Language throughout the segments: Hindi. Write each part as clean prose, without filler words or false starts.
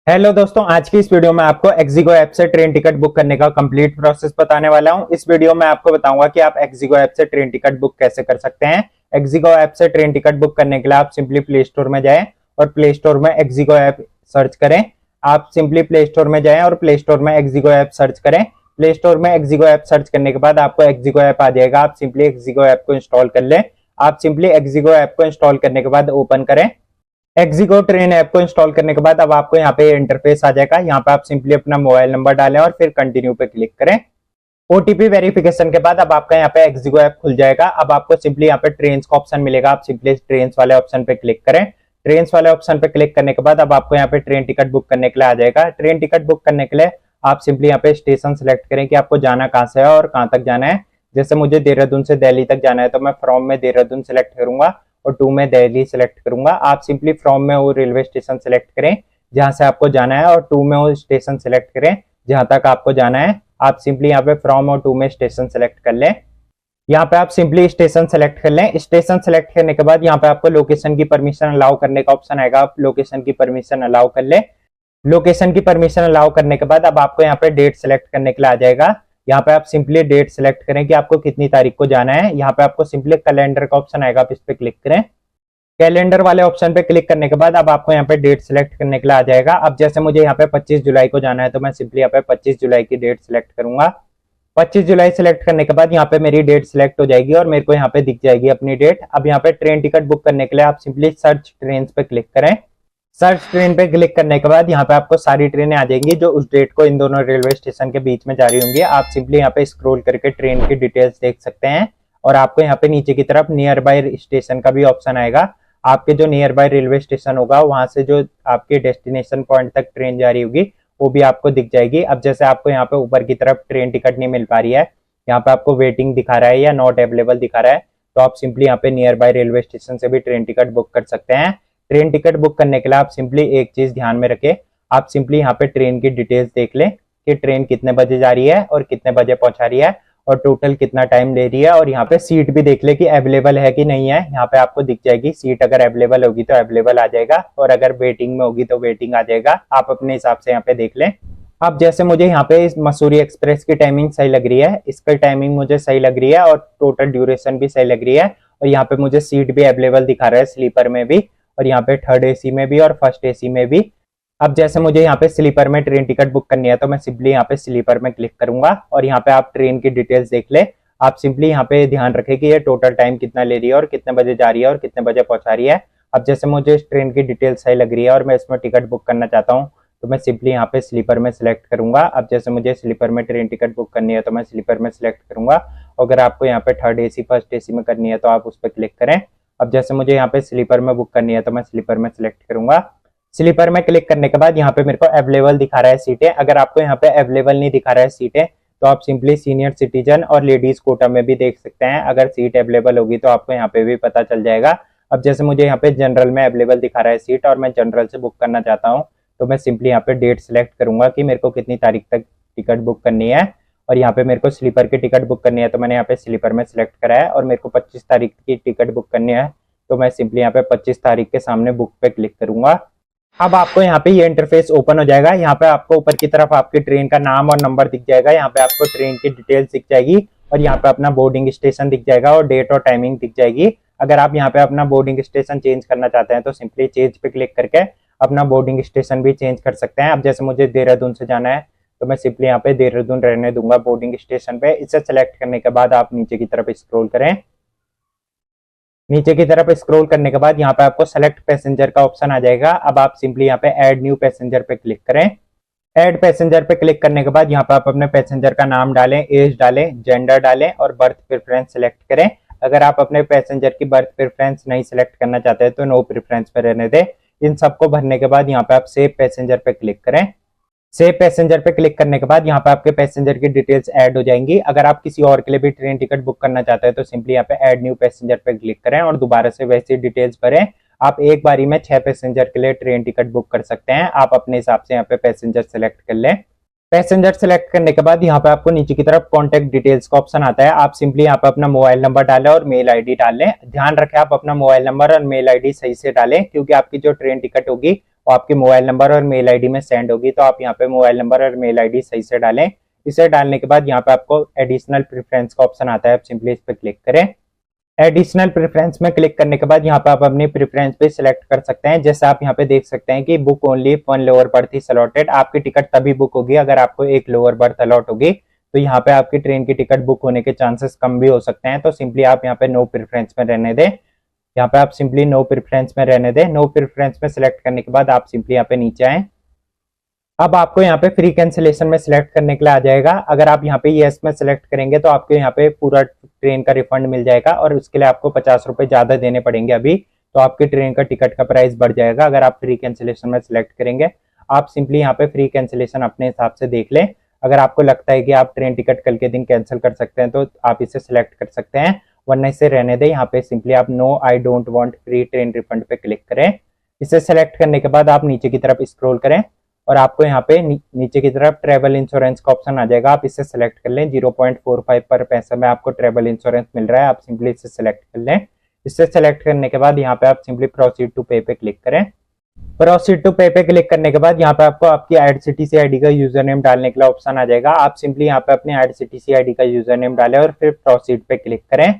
हेलो दोस्तों, आज की इस वीडियो में आपको एक्जिगो ऐप से ट्रेन टिकट बुक करने का कंप्लीट प्रोसेस बताने वाला हूं। इस वीडियो में आपको बताऊंगा कि आप एक्जिगो ऐप से ट्रेन टिकट बुक कैसे कर सकते हैं। एक्जिगो ऐप से ट्रेन टिकट बुक करने के लिए आप सिंपली प्ले स्टोर में जाएं और प्ले स्टोर में एक्जिगो ऐप सर्च करें। आप सिंपली प्ले स्टोर में जाएं और प्ले स्टोर में एक्जिगो ऐप सर्च करें। प्ले स्टोर में एक्जिगो ऐप सर्च करने के बाद आपको एक्जिगो ऐप आ जाएगा। आप सिंपली एक्जिगो ऐप को इंस्टॉल कर लें। आप सिंपली एक्जिगो ऐप को इंस्टॉल करने के बाद ओपन करें। एक्जिगो ट्रेन ऐप को इंस्टॉल करने के बाद अब आपको यहाँ पे इंटरफेस आ जाएगा। यहाँ पे आप सिंपली अपना मोबाइल नंबर डालें और फिर कंटिन्यू पे क्लिक करें। ओटीपी वेरिफिकेशन के बाद अब आपका यहाँ पे एक्जिगो ऐप खुल जाएगा। अब आपको सिंपली यहाँ पे ट्रेन्स का ऑप्शन मिलेगा। आप सिंपली ट्रेन्स वाले ऑप्शन पे क्लिक करें। ट्रेन्स वाले ऑप्शन पे क्लिक करने के बाद अब आपको यहाँ पे ट्रेन टिकट बुक करने के लिए आ जाएगा। ट्रेन टिकट बुक करने के लिए आप सिंपली यहाँ पे स्टेशन सेलेक्ट करें कि आपको जाना कहाँ से है और कहाँ तक जाना है। जैसे मुझे देहरादून से दिल्ली तक जाना है तो मैं फ्रॉम में देहरादून सेलेक्ट करूंगा और टू में दिल्ली सेलेक्ट करूंगा। आप सिंपली फ्रॉम में वो रेलवे स्टेशन सेलेक्ट करें जहां से आपको जाना है और टू में वो स्टेशन सेलेक्ट करें जहां तक आपको जाना है। आप सिंपली यहाँ पे फ्रॉम और टू में स्टेशन सेलेक्ट कर लें। यहाँ पे आप सिंपली स्टेशन सेलेक्ट कर लें। स्टेशन सेलेक्ट करने के बाद यहाँ पे आपको लोकेशन की परमिशन अलाउ करने का ऑप्शन आएगा। आप लोकेशन की परमिशन अलाउ कर लें। लोकेशन की परमिशन अलाउ करने के बाद अब आपको यहाँ पे डेट सेलेक्ट करने के लिए आ जाएगा। यहाँ पे आप सिंपली डेट सेलेक्ट करें कि आपको कितनी तारीख को जाना है। यहाँ पे आपको सिंपली कैलेंडर का ऑप्शन आएगा, आप इस पे क्लिक करें। कैलेंडर वाले ऑप्शन पे क्लिक करने के बाद अब आपको यहाँ पे डेट सेलेक्ट करने के लिए आ जाएगा। अब जैसे मुझे यहाँ पे 25 जुलाई को जाना है तो मैं सिंपली यहाँ पे 25 जुलाई की डेट सेलेक्ट करूंगा। 25 जुलाई सेलेक्ट करने के बाद यहाँ पे मेरी डेट सेलेक्ट हो जाएगी और मेरे को यहाँ पे दिख जाएगी अपनी डेट। अब यहाँ पे ट्रेन टिकट बुक करने के लिए आप सिंपली सर्च ट्रेन पे क्लिक करें। सर्च ट्रेन पे क्लिक करने के बाद यहाँ पे आपको सारी ट्रेनें आ जाएंगी जो उस डेट को इन दोनों रेलवे स्टेशन के बीच में जारी होंगी। आप सिंपली यहाँ पे स्क्रॉल करके ट्रेन की डिटेल्स देख सकते हैं और आपको यहाँ पे नीचे की तरफ नियर बाय स्टेशन का भी ऑप्शन आएगा। आपके जो नियर बाय रेलवे स्टेशन होगा वहां से जो आपके डेस्टिनेशन पॉइंट तक ट्रेन जारी होगी वो भी आपको दिख जाएगी। अब जैसे आपको यहाँ पे ऊपर की तरफ ट्रेन टिकट नहीं मिल पा रही है, यहाँ पे आपको वेटिंग दिखा रहा है या नॉट अवेलेबल दिखा रहा है, तो आप सिंपली यहाँ पे नियर बाय रेलवे स्टेशन से भी ट्रेन टिकट बुक कर सकते हैं। ट्रेन टिकट बुक करने के लिए आप सिंपली एक चीज ध्यान में रखें, आप सिंपली यहाँ पे ट्रेन की डिटेल्स देख लें कि ट्रेन कितने बजे जा रही है और कितने बजे पहुंचा रही है और टोटल कितना टाइम ले रही है। और यहाँ पे सीट भी देख ले कि अवेलेबल है कि नहीं है। यहाँ पे आपको दिख जाएगी सीट, अगर अवेलेबल होगी तो अवेलेबल आ जाएगा और अगर वेटिंग में होगी तो वेटिंग आ जाएगा। आप अपने हिसाब से यहाँ पे देख लें। अब जैसे मुझे यहाँ पे इस मसूरी एक्सप्रेस की टाइमिंग सही लग रही है, इसकी टाइमिंग मुझे सही लग रही है और टोटल ड्यूरेशन भी सही लग रही है और यहाँ पे मुझे सीट भी अवेलेबल दिखा रहा है, स्लीपर में भी और यहाँ पे थर्ड एसी में भी और फर्स्ट एसी में भी। अब जैसे मुझे यहाँ पे स्लीपर में ट्रेन टिकट बुक करनी है तो मैं सिंपली यहाँ पे स्लीपर में क्लिक करूंगा और यहाँ पे आप ट्रेन की डिटेल्स देख ले। आप सिंपली यहाँ पे ध्यान रखें कि ये टोटल टाइम कितना ले रही है और कितने बजे जा रही है और कितने बजे पहुंचा रही है। अब जैसे मुझे इस ट्रेन की डिटेल सही लग रही है और मैं इसमें टिकट बुक करना चाहता हूँ तो मैं सिंपली यहाँ पे स्लीपर में सिलेक्ट करूंगा। अब जैसे मुझे स्लीपर में ट्रेन टिकट बुक करनी है तो मैं स्लीपर में सिलेक्ट करूंगा। अगर आपको यहाँ पे थर्ड एसी फर्स्ट एसी में करनी है तो आप उस पर क्लिक करें। अब जैसे मुझे यहाँ पे स्लीपर में बुक करनी है तो मैं स्लीपर में सिलेक्ट करूंगा। स्लीपर में क्लिक करने के बाद यहाँ पे मेरे को अवेलेबल दिखा रहा है सीटें। अगर आपको यहाँ पे अवेलेबल नहीं दिखा रहा है सीटें तो आप सिंपली सीनियर सिटीजन और लेडीज कोटा में भी देख सकते हैं। अगर सीट अवेलेबल होगी तो आपको यहाँ पे भी पता चल जाएगा। अब जैसे मुझे यहाँ पे जनरल में अवेलेबल दिखा रहा है सीट और मैं जनरल से बुक करना चाहता हूँ तो मैं सिंपली यहाँ पे डेट सेलेक्ट करूंगा कि मेरे को कितनी तारीख तक टिकट बुक करनी है। और यहाँ पे मेरे को स्लीपर की टिकट बुक करनी है तो मैंने यहाँ पे स्लीपर में सिलेक्ट करा है और मेरे को 25 तारीख की टिकट बुक करनी है तो मैं सिंपली यहाँ पे 25 तारीख के सामने बुक पे क्लिक करूंगा। अब आपको यहाँ पे ये इंटरफेस ओपन हो जाएगा। यहाँ पे आपको ऊपर की तरफ आपकी ट्रेन का नाम और नंबर दिख जाएगा। यहाँ पे आपको ट्रेन की डिटेल्स दिख जाएगी और यहाँ पे अपना बोर्डिंग स्टेशन दिख जाएगा और डेट और टाइमिंग दिख जाएगी। अगर आप यहाँ पे अपना बोर्डिंग स्टेशन चेंज करना चाहते हैं तो सिंपली चेंज पे क्लिक करके अपना बोर्डिंग स्टेशन भी चेंज कर सकते हैं। अब जैसे मुझे देहरादून से जाना है तो मैं सिंपली यहाँ पे देहरादून रहने दूंगा बोर्डिंग स्टेशन पे। इसे सेलेक्ट करने के बाद आप नीचे की तरफ स्क्रॉल करें। नीचे की तरफ स्क्रॉल करने के बाद यहाँ पे आपको सेलेक्ट पैसेंजर का ऑप्शन आ जाएगा। अब आप सिंपली यहाँ पे ऐड न्यू पैसेंजर पे क्लिक करें। ऐड पैसेंजर पे क्लिक करने के बाद यहाँ पे आप अपने पैसेंजर का नाम डालें, एज डालें, जेंडर डालें और बर्थ प्रेफरेंस सेलेक्ट करें। अगर आप अपने पैसेंजर की बर्थ प्रेफरेंस नहीं सिलेक्ट करना चाहते हैं तो नो प्रेफरेंस पे रहने दें। इन सबको भरने के बाद यहाँ पे आप सेव पैसेंजर पे क्लिक करें। सेव पैसेंजर पे क्लिक करने के बाद यहाँ पे आपके पैसेंजर की डिटेल्स ऐड हो जाएंगी। अगर आप किसी और के लिए भी ट्रेन टिकट बुक करना चाहते हैं तो सिंपली यहाँ पे ऐड न्यू पैसेंजर पे क्लिक करें और दोबारा से वैसी डिटेल्स भरें। आप एक बारी में 6 पैसेंजर के लिए ट्रेन टिकट बुक कर सकते हैं। आप अपने हिसाब से यहाँ पे पैसेंजर सेलेक्ट कर लें। पैसेंजर सेलेक्ट करने के बाद यहाँ पे आपको नीचे की तरफ कॉन्टेक्ट डिटेल्स का ऑप्शन आता है। आप सिंपली यहाँ पे अपना मोबाइल नंबर डालें और मेल आईडी डालें। ध्यान रखें आप अपना मोबाइल नंबर और मेल आईडी सही से डालें क्योंकि आपकी जो ट्रेन टिकट होगी वो आपके मोबाइल नंबर और मेल आईडी में सेंड होगी। तो आप यहाँ पे मोबाइल नंबर और मेल आईडी सही से डालें। इसे डालने के बाद यहाँ पे आपको एडिशनल प्रेफरेंस का ऑप्शन आता है, आप सिंपली इस पर क्लिक करें। एडिशनल प्रेफरेंस में क्लिक करने के बाद यहाँ पे आप अपनी प्रेफरेंस पे सिलेक्ट कर सकते हैं। जैसे आप यहाँ पे देख सकते हैं कि book only 1 lower berth is allotted, आपकी टिकट तभी बुक होगी अगर आपको 1 लोअर बर्थ अलॉट होगी। तो यहाँ पे आपकी ट्रेन की टिकट बुक होने के चांसेस कम भी हो सकते हैं। तो सिंपली आप यहाँ पे नो प्रेफरेंस में रहने दें। यहाँ पे आप सिंपली नो प्रेफरेंस में रहने दें। नो प्रेफरेंस में सिलेक्ट करने के बाद आप सिंपली यहाँ पे नीचे आए। अब आपको यहाँ पे फ्री कैंसिलेशन में सिलेक्ट करने के लिए आ जाएगा। अगर आप यहाँ पे यस में सिलेक्ट करेंगे तो आपको यहाँ पे पूरा ट्रेन का रिफंड मिल जाएगा और उसके लिए आपको 50 रुपए ज्यादा देने पड़ेंगे अभी। तो आपकी ट्रेन का टिकट का प्राइस बढ़ जाएगा अगर आप फ्री कैंसिलेशन में सिलेक्ट करेंगे। आप सिंपली यहाँ पे फ्री कैंसिलेशन अपने हिसाब से देख लें। अगर आपको लगता है कि आप ट्रेन टिकट कल के दिन कैंसिल कर सकते हैं तो आप इसे सिलेक्ट कर सकते हैं, वरना इसे रहने दें। यहाँ पे सिंपली आप no I don't want free train refund पे क्लिक करें। इसे सिलेक्ट करने के बाद आप नीचे की तरफ स्क्रॉल करें और आपको यहाँ पे नीचे की तरफ ट्रेवल इंश्योरेंस का ऑप्शन आ जाएगा, आप इसे सिलेक्ट कर लें। 0.45 पर पैसा में आपको ट्रेवल इंश्योरेंस मिल रहा है, आप सिंपली इसे सिलेक्ट कर लें। इसे सिलेक्ट करने के बाद यहाँ पे आप सिंपली प्रोसीड टू पे पे क्लिक करें। प्रोसीड टू पे पे क्लिक करने के बाद यहाँ पे आपको आपकी IRCTC आईडी का यूजर नेम डालने के लिए ऑप्शन आ जाएगा। आप सिंपली यहाँ पे अपने IRCTC आईडी का यूजर नेम डालें और फिर प्रोसीड पे क्लिक करें।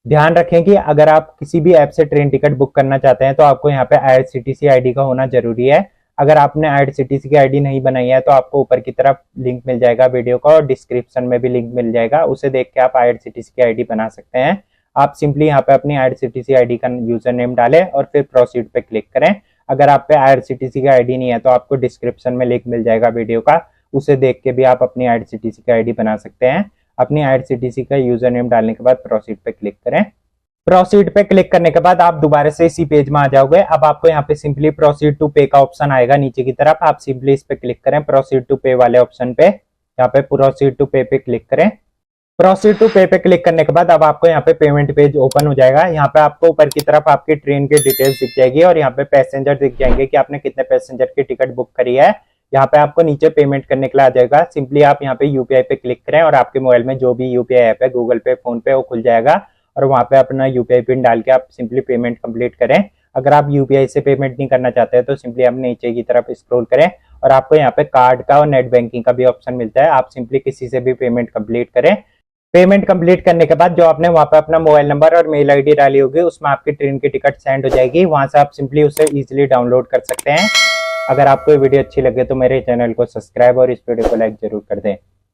ध्यान रखें कि अगर आप किसी भी ऐप से ट्रेन टिकट बुक करना चाहते हैं तो आपको यहाँ पे IRCTC आईडी का होना जरूरी है। अगर आपने IRCTC की आईडी नहीं बनाई है तो आपको ऊपर की तरफ लिंक मिल जाएगा वीडियो का और डिस्क्रिप्शन में भी लिंक मिल जाएगा, उसे देख के आप IRCTC की आईडी बना सकते हैं। आप सिंपली यहाँ पे अपनी IRCTC आईडी का यूजर नेम डालें और फिर प्रोसीड पे क्लिक करें। अगर आप पे IRCTC की आईडी नहीं है तो आपको डिस्क्रिप्शन में लिंक मिल जाएगा वीडियो का, उसे देख के भी आप अपनी IRCTC की आईडी बना सकते हैं। अपनी IRCTC का यूजर नेम डालने के बाद प्रोसीड पे क्लिक करें। प्रोसीड पे क्लिक करने के बाद आप दोबारा से इसी पेज में आ जाओगे। अब आपको यहाँ पे सिंपली प्रोसीड टू पे का ऑप्शन आएगा नीचे की तरफ, आप सिंपली इस पे क्लिक करें। प्रोसीड टू पे वाले ऑप्शन पे यहाँ पे प्रोसीड टू पे पे क्लिक करें। प्रोसीड टू पे पे क्लिक करने के बाद अब आपको यहाँ पे पेमेंट पेज ओपन हो जाएगा। यहाँ पे आपको ऊपर की तरफ आपकी ट्रेन की डिटेल्स दिख जाएगी और यहाँ पे पैसेंजर दिख जाएंगे कि आपने कितने पैसेंजर की टिकट बुक करी है। यहाँ पे आपको नीचे पेमेंट करने के लिए आ जाएगा। सिंपली आप यहाँ पे यूपीआई पे क्लिक करें और आपके मोबाइल में जो भी यूपीआई ऐप है, गूगल पे, फोन पे, वो खुल जाएगा और वहां पे अपना यूपीआई पिन डाल के आप सिंपली पेमेंट कंप्लीट करें। अगर आप यूपीआई से पेमेंट नहीं करना चाहते हैं तो सिंपली आप नीचे की तरफ स्क्रॉल करें और आपको यहाँ पे कार्ड का और नेट बैंकिंग का भी ऑप्शन मिलता है, आप सिंपली किसी से भी पेमेंट कंप्लीट करें। पेमेंट कंप्लीट करने के बाद जो आपने वहां पे अपना मोबाइल नंबर और मेल आईडी डाली होगी उसमें आपकी ट्रेन की टिकट सेंड हो जाएगी, वहां से आप सिंपली उसे इजीली डाउनलोड कर सकते हैं। अगर आपको ये वीडियो अच्छी लगे तो मेरे चैनल को सब्सक्राइब और इस वीडियो को लाइक जरूर कर दें।